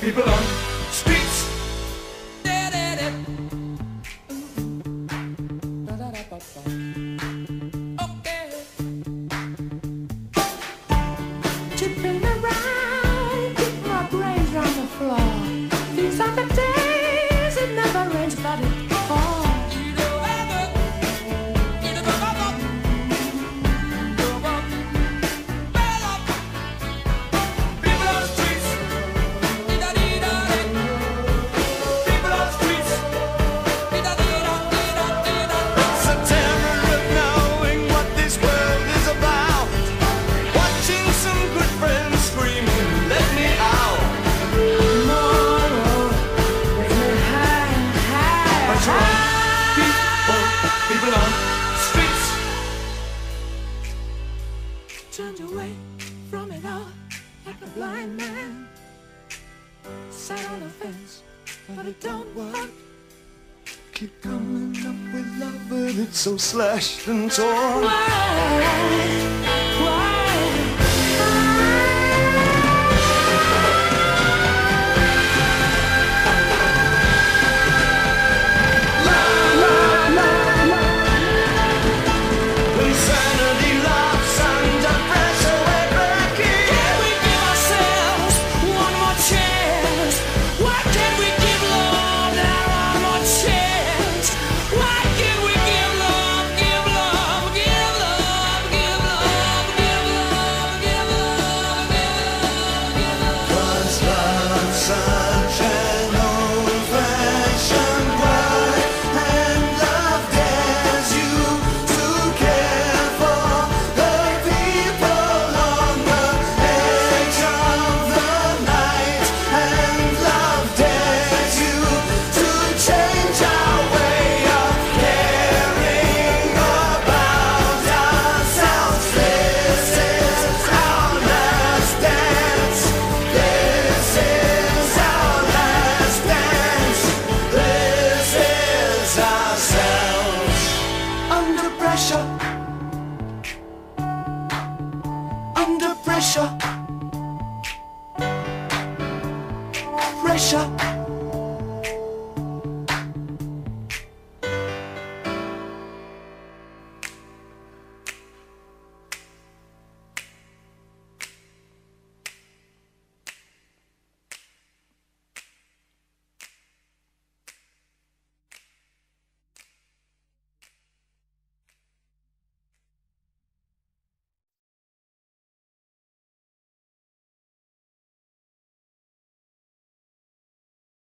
people on streets. Okay. Tipping around, keep my brains on the floor. These are the days it never rains, but it falls. Turned away from it all like a blind man. Sat on the fence, but it don't work. Keep coming up with love, but it's so slashed and torn. Why? Pressure.